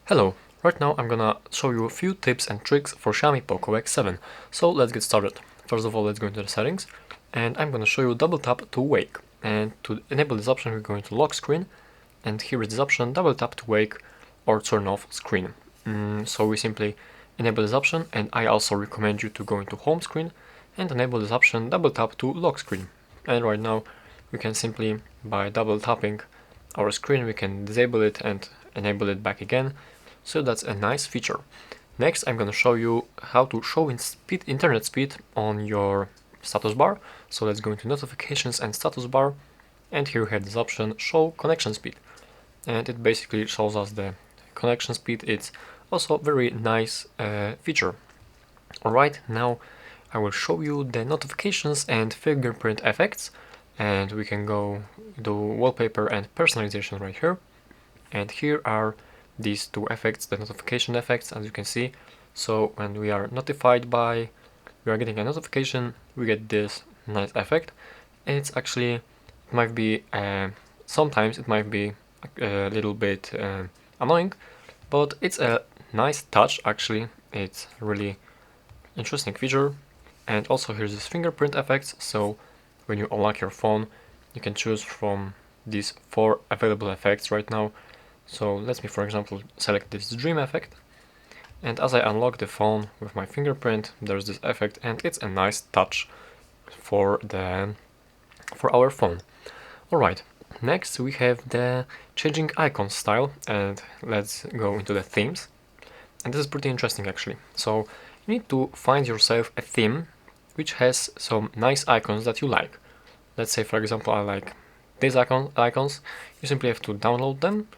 Hello, right now I'm gonna show you a few tips and tricks for Xiaomi Poco X7. So let's get started. First of all, let's go into the settings and I'm gonna show you double tap to wake. And to enable this option, we're going to lock screen, and here is this option, double tap to wake or turn off screen. So we simply enable this option, and I also recommend you to go into home screen and enable this option, double tap to lock screen. And right now we can simply, by double tapping our screen, we can disable it and enable it back again. So that's a nice feature. Next, I'm going to show you how to show internet speed on your status bar. So let's go into notifications and status bar, and here we have this option, show connection speed, and it basically shows us the connection speed. It's also a very nice feature. Alright, now I will show you the notifications and fingerprint effects, and we can go do wallpaper and personalization right here. And here are these two effects, the notification effects, as you can see. So when we are notified by, we are getting a notification, we get this nice effect. And it's actually, it might be, sometimes it might be a little bit annoying, but it's a nice touch actually. It's really interesting feature. And also here's this fingerprint effects. So when you unlock your phone, you can choose from these 4 available effects right now. So let me, for example, select this dream effect, and as I unlock the phone with my fingerprint, there's this effect, and it's a nice touch for our phone. Alright, next we have the changing icon style, and let's go into the themes. And this is pretty interesting actually. So you need to find yourself a theme which has some nice icons that you like. Let's say, for example, I like these icons. You simply have to download them,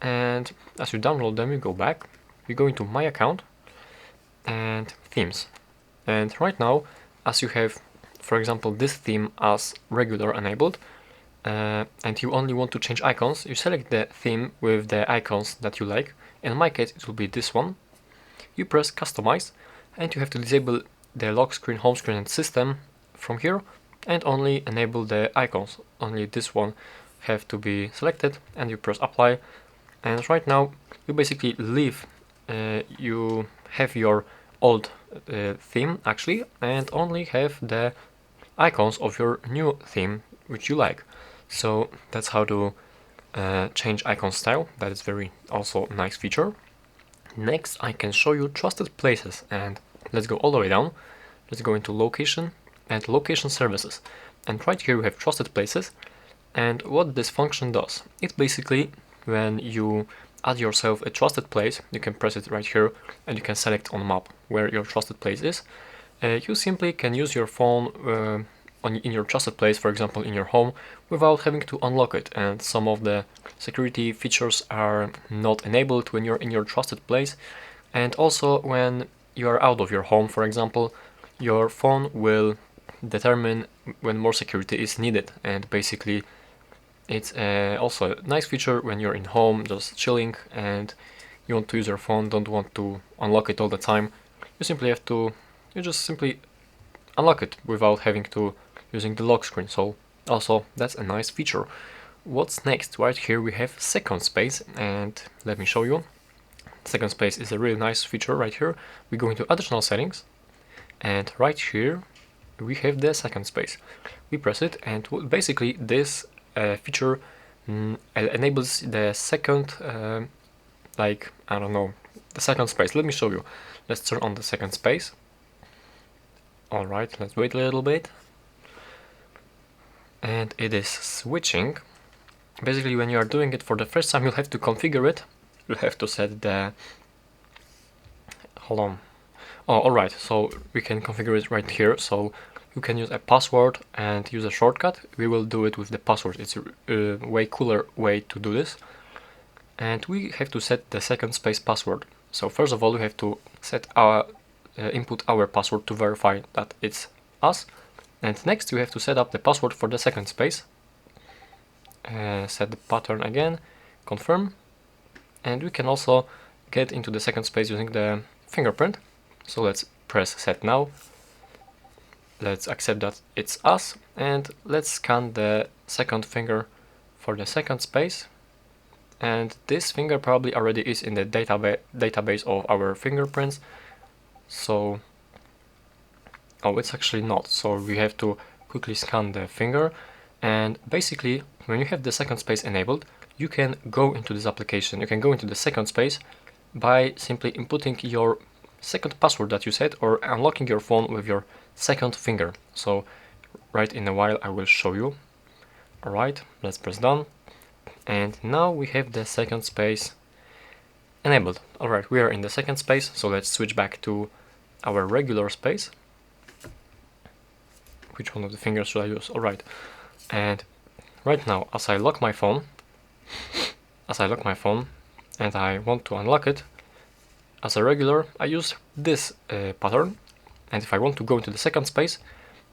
and as you download them, you go back, you go into my account and themes. And right now, as you have, for example, this theme as regular enabled, and you only want to change icons, you select the theme with the icons that you like. In my case, it will be this one. You press customize, and you have to disable the lock screen, home screen and system from here, and only enable the icons. Only this one have to be selected, and you press apply. And right now you basically leave, you have your old theme actually, and only have the icons of your new theme which you like. So that's how to change icon style. That is very also nice feature. Next, I can show you trusted places, and let's go all the way down. Let's go into location and location services, and right here we have trusted places. And what this function does, it's basically when you add yourself a trusted place, you can press it right here and you can select on map where your trusted place is. You simply can use your phone in your trusted place, for example in your home, without having to unlock it, and some of the security features are not enabled when you're in your trusted place. And also when you are out of your home, for example, your phone will determine when more security is needed, and basically it's also a nice feature when you're in home just chilling and you want to use your phone, don't want to unlock it all the time. You just simply unlock it without having to using the lock screen. So also that's a nice feature. What's next? Right here we have second space, and let me show you. Second space is a really nice feature right here. We go into additional settings, and right here we have the second space. We press it, and basically this feature enables the second, the second space. Let me show you. Let's turn on the second space. Alright, let's wait a little bit. And it is switching. Basically, when you are doing it for the first time, you'll have to configure it. You'll have to set the... Hold on. Oh, alright, so we can configure it right here. So you can use a password and use a shortcut. We will do it with the password. It's a way cooler way to do this. And we have to set the second space password. So first of all, we have to set our input our password to verify that it's us. And next we have to set up the password for the second space. Set the pattern again, confirm. And we can also get into the second space using the fingerprint. So let's press set now. Let's accept that it's us, and let's scan the second finger for the second space. and this finger probably already is in the database of our fingerprints. So, oh, it's actually not. So we have to quickly scan the finger, and basically when you have the second space enabled, you can go into this application. You can go into the second space by simply inputting your second password that you set or unlocking your phone with your second finger. So right in a while I will show you. Alright, let's press done. And now we have the second space enabled. Alright, we are in the second space, so let's switch back to our regular space. Which one of the fingers should I use? Alright, and right now as I lock my phone, and I want to unlock it, as a regular I use this pattern, and if I want to go into the second space,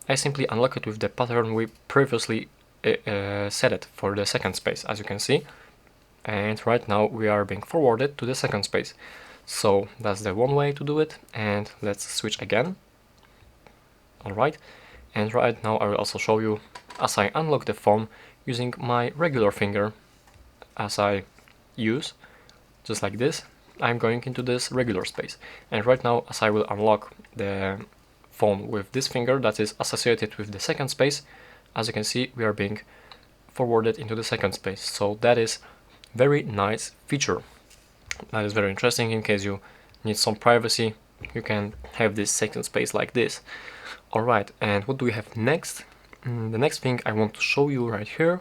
I simply unlock it with the pattern we previously set it for the second space, as you can see. And right now we are being forwarded to the second space. So that's the one way to do it, and let's switch again. Alright, and right now I will also show you as I unlock the phone using my regular finger as I use, just like this. I'm going into this regular space, and right now as I will unlock the phone with this finger that is associated with the second space, as you can see we are being forwarded into the second space. So that is very nice feature. That is very interesting. In case you need some privacy, you can have this second space like this. Alright, and what do we have next? The next thing I want to show you right here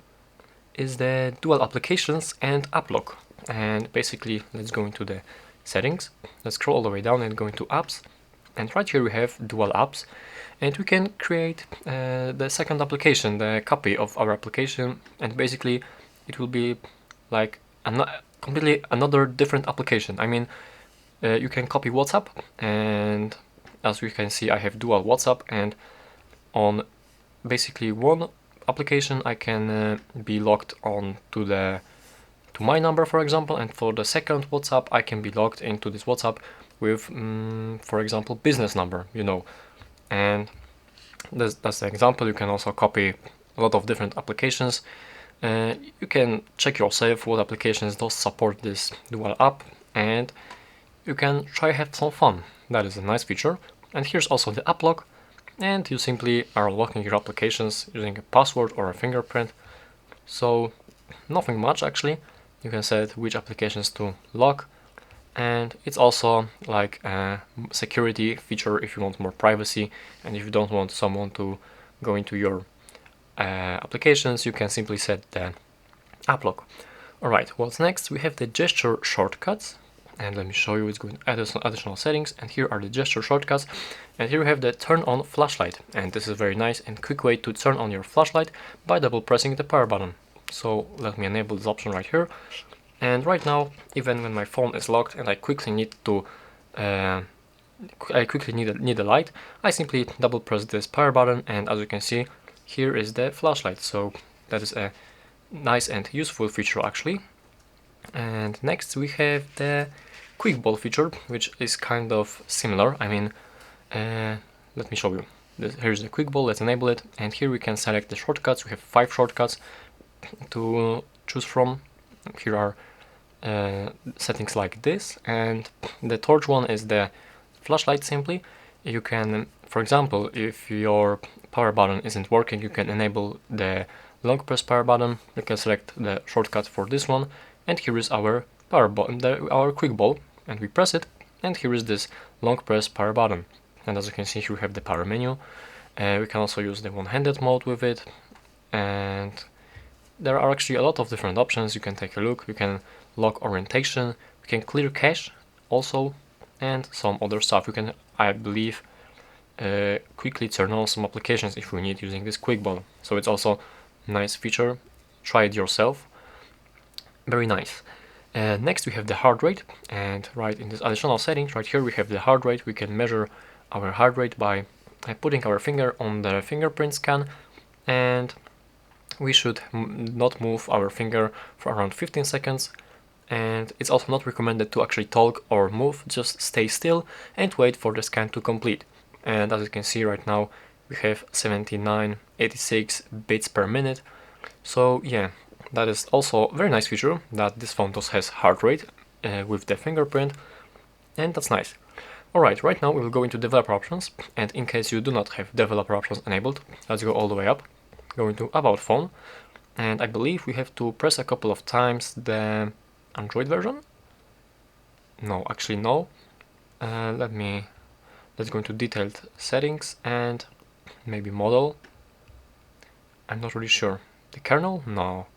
is the dual applications and app lock. And basically let's go into the settings, let's scroll all the way down and go into apps, and right here we have dual apps, and we can create the second application, the copy of our application, and basically it will be like completely another different application. I mean, you can copy WhatsApp, and as we can see I have dual WhatsApp, and on basically one application I can be logged on to my number, for example, and for the second WhatsApp I can be logged into this WhatsApp with for example business number, you know. And that's the example. You can also copy a lot of different applications. You can check yourself what applications does support this dual app, and you can try have some fun. That is a nice feature. And here's also the app lock, and you simply are locking your applications using a password or a fingerprint. So nothing much actually. You can set which applications to lock, and it's also like a security feature if you want more privacy, and if you don't want someone to go into your applications, you can simply set the app lock. Alright, what's next? We have the gesture shortcuts, and let me show you. It's going to additional settings, and here are the gesture shortcuts, and here we have the turn on flashlight, and this is a very nice and quick way to turn on your flashlight by double pressing the power button. So let me enable this option right here, and right now even when my phone is locked and I quickly need to need a light, I simply double press this power button, and as you can see here is the flashlight. So that is a nice and useful feature actually. And next we have the quick ball feature, which is kind of similar. I mean, let me show you. Here's the quick ball, let's enable it, and here we can select the shortcuts. We have 5 shortcuts to choose from. Here are settings like this, and the torch one is the flashlight simply. You can, for example, if your power button isn't working, you can enable the long press power button. You can select the shortcut for this one, and here is our power button, our quick ball, and we press it, and here is this long press power button. And as you can see, here we have the power menu. We can also use the one-handed mode with it, and there are actually a lot of different options. You can take a look. You can lock orientation, you can clear cache also, and some other stuff. You can, I believe, quickly turn on some applications if you need using this quick ball. So it's also a nice feature. Try it yourself. Very nice. Next we have the heart rate, and right in this additional settings right here we have the heart rate. We can measure our heart rate by putting our finger on the fingerprint scan, and we should not move our finger for around 15 seconds. And it's also not recommended to actually talk or move, just stay still and wait for the scan to complete. And as you can see right now we have 79.86 beats per minute. So yeah, that is also a very nice feature, that this phone does has heart rate with the fingerprint, and that's nice. Alright, right now we will go into developer options, and in case you do not have developer options enabled, let's go all the way up, go into about phone, and I believe we have to press a couple of times the Android version. No, actually no. Let's go into detailed settings and maybe model. I'm not really sure. The kernel? No.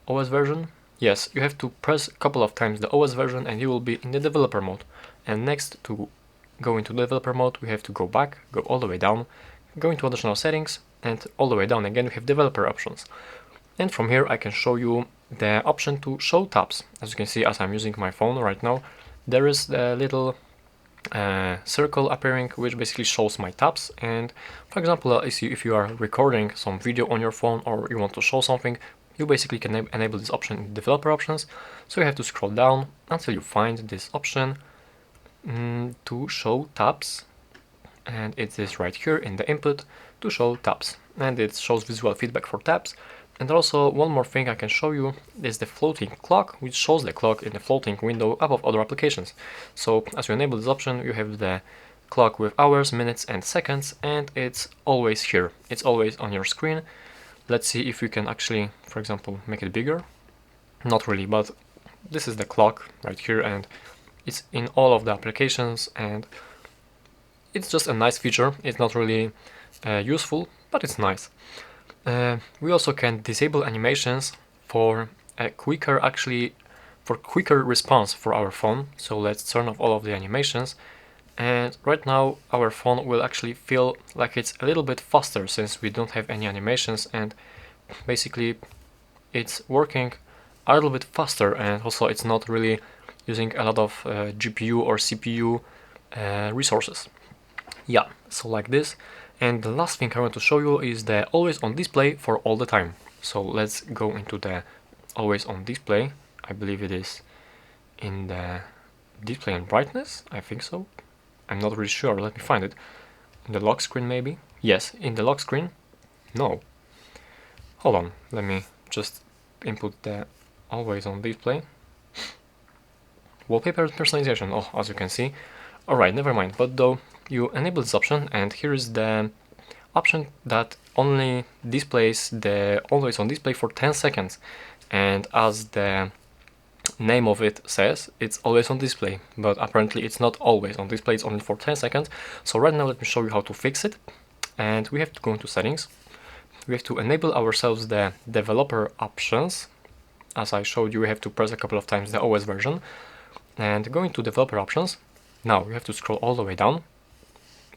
OS version? Yes, you have to press a couple of times the OS version and you will be in the developer mode. And next, to go into developer mode, we have to go back, go all the way down, go into additional settings, and all the way down again we have developer options. And from here I can show you the option to show tabs. As you can see, as I'm using my phone right now, there is the little circle appearing, which basically shows my tabs. And for example, if you are recording some video on your phone or you want to show something, you basically can enable this option in developer options. So you have to scroll down until you find this option to show tabs, and it is right here in the input to show tabs, and it shows visual feedback for tabs. And also one more thing I can show you is the floating clock, which shows the clock in the floating window above other applications. So as you enable this option, you have the clock with hours, minutes and seconds, and it's always here. It's always on your screen. Let's see if we can actually, for example, make it bigger. Not really, but this is the clock right here, and it's in all of the applications, and it's just a nice feature. It's not really useful, but it's nice. We also can disable animations for a quicker response for our phone. So let's turn off all of the animations, and right now our phone will actually feel like it's a little bit faster since we don't have any animations, and basically it's working a little bit faster, and also it's not really using a lot of GPU or CPU resources. Yeah, so like this. And the last thing I want to show you is the always on display for all the time. So let's go into the always on display. I believe it is in the display and brightness. I think so. I'm not really sure. Let me find it. In the lock screen maybe? Yes, in the lock screen. No. Hold on. Let me just input the always on display. Wallpaper personalization. Oh, as you can see. Alright, never mind. But though, you enable this option, and here is the option that only displays the always on display for 10 seconds. And as the name of it says, it's always on display, but apparently it's not always on display, it's only for 10 seconds. So right now let me show you how to fix it. And we have to go into settings. We have to enable ourselves the developer options. As I showed you, we have to press a couple of times the OS version. And go into developer options. Now we have to scroll all the way down,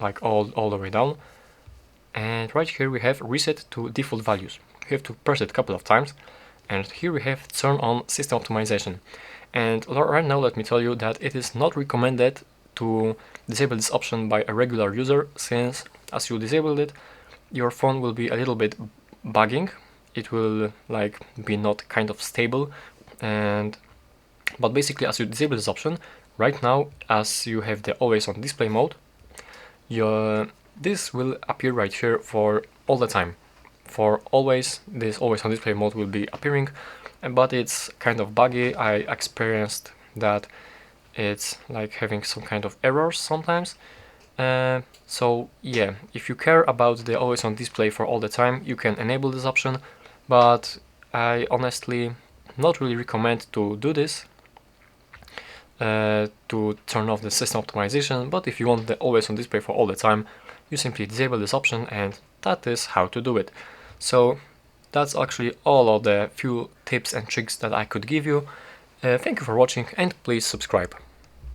like all the way down, and right here we have reset to default values. We have to press it a couple of times, and here we have turn on system optimization. And right now let me tell you that it is not recommended to disable this option by a regular user, since as you disable it, your phone will be a little bit bugging. It will like be not kind of stable, but basically as you disable this option, right now, as you have the always on display mode, this will appear right here for all the time. For always, this always on display mode will be appearing, but it's kind of buggy. I experienced that it's like having some kind of errors sometimes. So yeah, if you care about the always on display for all the time, you can enable this option, but I honestly not really recommend to do this. To turn off the system optimization, but if you want the always on display for all the time, you simply disable this option, and that is how to do it. So that's actually all of the few tips and tricks that I could give you. Thank you for watching, and please subscribe.